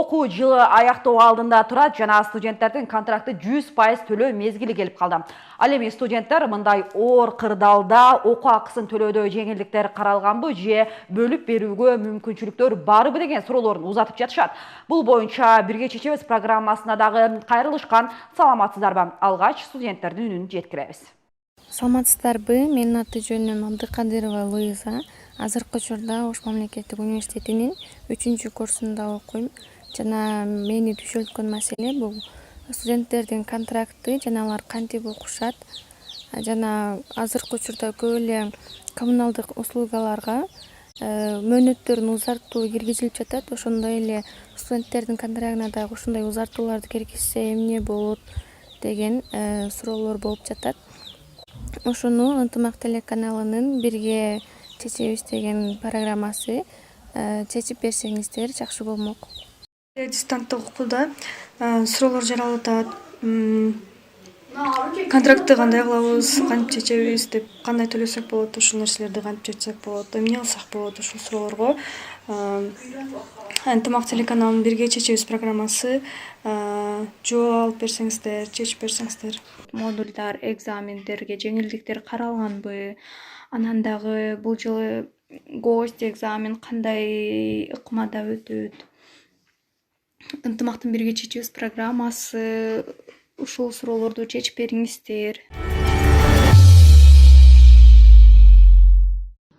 Окуу жылы аяктоо алдында турат жана студенттердин контракты 100% төлөө мезгили келип калды. Ал эми студенттер мындай оор кырдаалда окуу акысын төлөөдө жеңилдиктер каралганбы же бөлүп берүүгө мүмкүнчүлүктөр барбы деген суроолорун узатып жатышат. Бул боюнча бирге чечебиз программасына дагы кайрылышкан. Саламатсыздарбы? Алгач студенттердин үнүн жеткиребиз. Саламатсыздарбы? Менин аты жөнүм Абдыкадырова Луиза. Азыркы учурда Ош мамлекеттик университетинин 3-курсунда окуйм. Жана мени түшүнткөн маселе бул студенттердин контракты жана алар кантип окушат. Жана азыркы учурда көп эле коммуналдык услугаларга мөөнөттөрүн узартуу киргизилип жатат. Ошондой эле студенттердин контрактына дагы ушундай узартууларды киргизсе эмне болот деген суроолор болуп жатат. Ошону Ынтымак телеканалынын бирге чечебиз деген программасы чечип берсеңиздер жакшы болмок. Дистанттык окууда суроолор жаралып атат. Контрактты кандай кылабыз, кантип чечебиз деп, кандай төлөсөк болот, ушул нерселерди кантип чечсек болот, эмне кылсак болот ушул суроолорго. Ынтымак телеканалынын бирге чечебиз программасы жооп алып берсеңиздер, чечип берсеңиздер. Модульдар, экзамендерге жеңилдиктер каралганбы? Анан дагы бул жылы гость экзамен кандай ыкмада өтөт? Ынтымактын бирге чечебиз программасы ушул суроолорду чечип бериңиздер.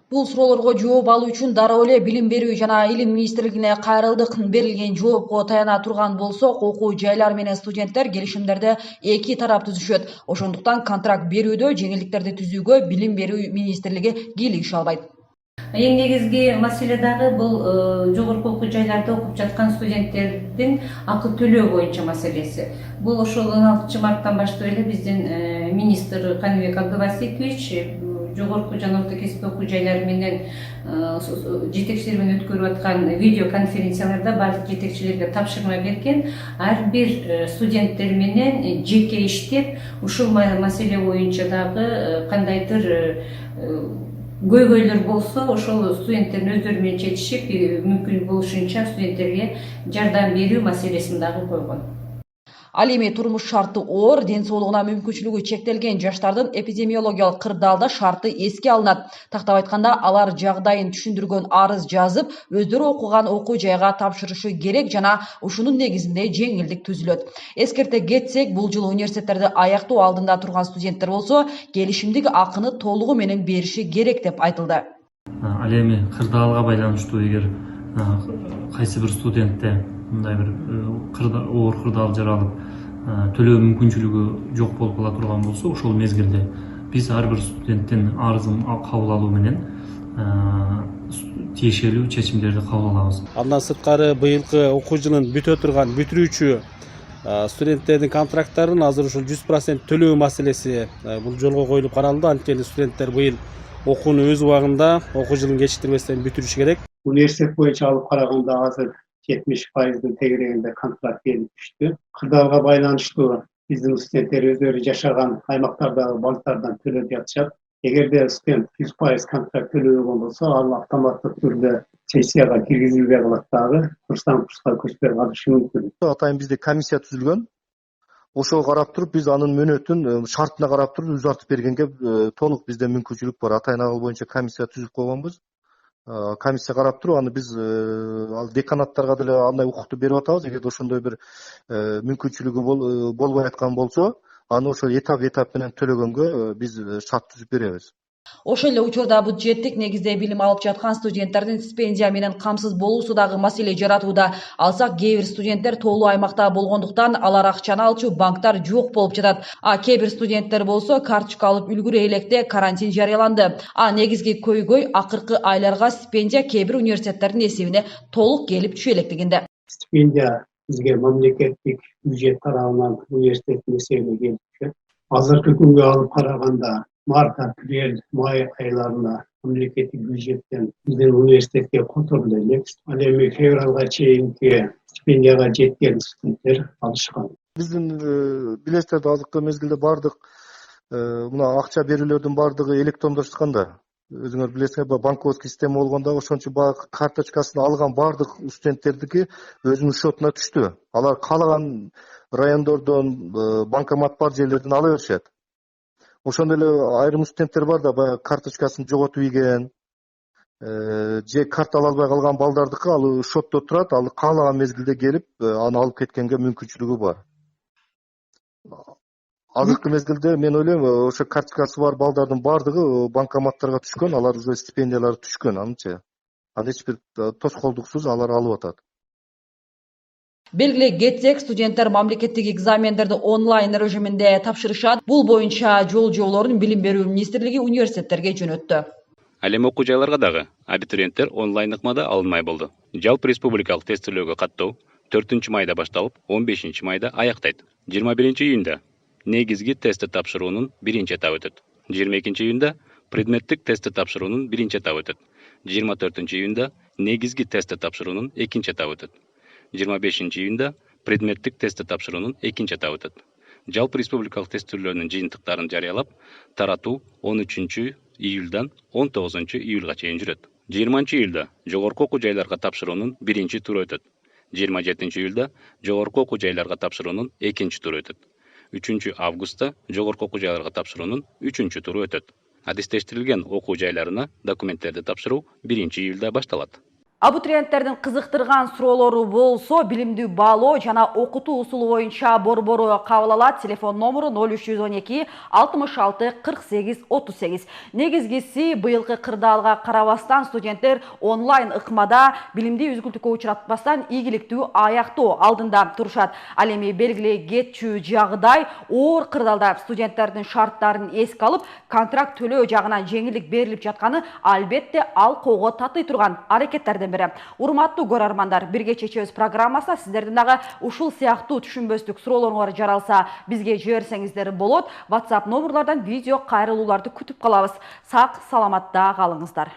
Бул суроолорго жооп алуу үчүн дароо эле Билим берүү жана Илим министрлигине кайрылдык. Берилген жоопко таяна турган болсок, окуу жайлар менен студенттер келишимдерди эки тарап түзүшөт. Ошондуктан контракт берүүдө жеңилдиктерди түзүүгө Билим берүү министрлиги кийлигише албайт. Эң негизги маселе дагы бул жогорку окуу жайларда окуп жаткан студенттердин акы төлөө боюнча маселеси. Бул ошол 16 марттан баштап эле биздин министр Каныбек Абдыбасикович жогорку жана орто кесиптик окуу жайлары менен жетекчилер менен өткөрүп аткан видео конференцияларда бардык жетекчилерге тапшырма берген. Ар бир студенттер менен жеке иштеп, ушул маселе боюнча дагы кандайдыр көйгөйлөр болсо, ошол студенттердин өздөрү менен чечишип, мүмкүн болушунча студенттерге жардам берүү маселесин дагы койгон. Ал эми турмуш шарты оор, ден соолугуна мүмкүнчүлүгү чектелген жаштардын эпидемиологиялык кырдаалда шарты эске алынат. Тактап айтканда, алар жагдайын түшүндүргөн арыз жазып, өздөрү окуган окуу жайга тапшырышы керек жана ушунун негизинде жеңилдик түзүлөт. Эскерте кетсек, бул жылы университеттерди аяктоо алдында турган студенттер болсо, келишимдик акыны толугу менен бериши керек деп айтылды. Ал эми кырдаалга байланыштуу эгер кайсы бир студентте мындай бир оор кырдаал жаралып төлөө мүмкүнчүлүгү жок болуп кала турган болсо, ошол мезгилде биз ар бир студенттин арызын кабыл алуу менен тиешелүү чечимдерди кабыл алабыз. Андан сырткары быйылкы окуу жылын бүтө турган бүтүрүүчү студенттердин контракттарын азыр ушул 100% төлөө маселеси бул жолго коюлуп каралды. Анткени студенттер быйыл окууну өз убагында окуу жылын кечиктирбестен бүтүрүш керек. Университет боюнча алып караганда азыр 70%-ын тегерегинде контракт келип түштү. Кырдаалга байланыштуу биздин студенттер өздөрү жашаган аймактардагы банктардан төлөп жатышат. Эгерде студент 100% контракт төлөбөгөн болсо, ал автоматтык түрдө сессияга киргизилбей калат дагы, курстан курска көчпөй калышы мүмкүн. Атайын бизде комиссия түзүлгөн. Ошого карап туруп биз анын мөөнөтүн шартына карап туруп үзартып бергенге толук бизде мүмкүнчүлүк бар. Атайын ал боюнча комиссия түзүп койгонбуз. Комиссия карап туруп, аны биз ал деканаттарга деле андай укукту берип атабыз. Эгерде ошондой бир мүмкүнчүлүгү болбой аткан болсо, аны ошол этап менен төлөгөнгө биз шарт түзүп беребиз. Ошол эле учурда бюджеттик негизде билим алып жаткан студенттердин стипендия менен камсыз болуусу дагы маселе жаратууда. Алсак, кээ бир студенттер тоолуу аймакта болгондуктан алар акчаны алчу банктар жок болуп жатат. Кээ бир студенттер болсо карточка алып үлгүрө электе карантин жарыяланды. Негизги көйгөй акыркы айларга стипендия кээ бир университеттердин эсебине толук келип түшө электигинде. Стипендия бизге мамлекеттик бюджет тарабынан университеттин эсебине келип түшөт. Азыркы күнгө алып караганда март, апрель, май айларында мамлекеттик бюджеттен биздин университетке которулу элек. Ал эми февралга чейинки стипендияга жеткен студенттер алышкан. Биздин билесиздер, азыркы мезгилде бардык мына акча берүүлөрдүн бардыгы электрондошкон да. өзүңөр билесиңер, банковский система болгондо ошончо баягы карточкасын алган баардык студенттердики өзүнүн счетуна түштү. Алар каалаган райондордон, банкомат бар жерлерден ала беришет. Ошондой эле айрым студенттер бар да баягы карточкасын жоготуп ийген, же карта ала албай калган балдардыкы ал счетто турат, ал каалаган мезгилде келип аны алып кеткенге мүмкүнчүлүгү бар. Азыркы мезгилде мен ойлойм, ошо карточкасы бар балдардын баардыгы банкоматтарга түшкөн, алар уже стипендиялары түшкөн, анча. Аны эч бир тоскоолдуксуз алар алып атат. Белгилей кетсек, студенттер мамлекеттик экзамендерди онлайн режиминде тапшырышат. Бул боюнча жолжоолорун Билим берүү министрлиги университеттерге жөнөттү. Ал эми окуу жайларга дагы абитуриенттер онлайн ыкмада алынмай болду. Жалпы республикалык тестилөөгө каттоо 4 майда башталып, 15 майда аяктайт. 21 июнда негизги тестти тапшыруунун биринчи этабы өтөт. 22 июнда предметтик тестти тапшыруунун биринчи этабы өтөт. 24 июнда негизги тестти тапшыруунун экинчи этабы өтөт. 25 июнда предметтик тестти тапшыруунун экинчи этабы өтөт. Жалпы республикалык тестилөөнүн жыйынтыктарын жарыялап, таратуу 13 июлдан 19 июлга чейин жүрөт. 20 июлда жогорку окуу жайларга тапшыруунун биринчи туру өтөт. 27 июлда жогорку окуу жайларга тапшыруунун экинчи туру өтөт. 3 августта жогорку окуу жайларга тапшыруунун 3 туру өтөт. Адистештирилген окуу жайларына документтерди тапшыруу 1 июлда башталат. Абитуриенттердин кызыктырган суроолору болсо, билимдүү баалоо жана окутуу усулу боюнча борбору кабыл алат. Телефон номеру 0312 66 48 38. Негизгиси быйылкы кырдаалга карабастан студенттер онлайн ыкмада билимди үзгүлтүккө учуратпастан ийгиликтүү аяктоо алдында турушат. Ал эми белгилей кетчү жагдай оор кырдаалда студенттердин шарттарын эске алып, контракт төлөө жагынан жеңилдик берилип жатканы албетте ал кого татый турган аракеттерден бири. Урматтуу көрөрмандар, бирге чечебиз программасына сиздердин дагы ушул сыяктуу түшүнбөстүк суроолоруңар жаралса, бизге жиберсеңиздер болот. WhatsApp номерлардан видео кайрылууларды күтүп калабыз. Сак саламатта калыңыздар.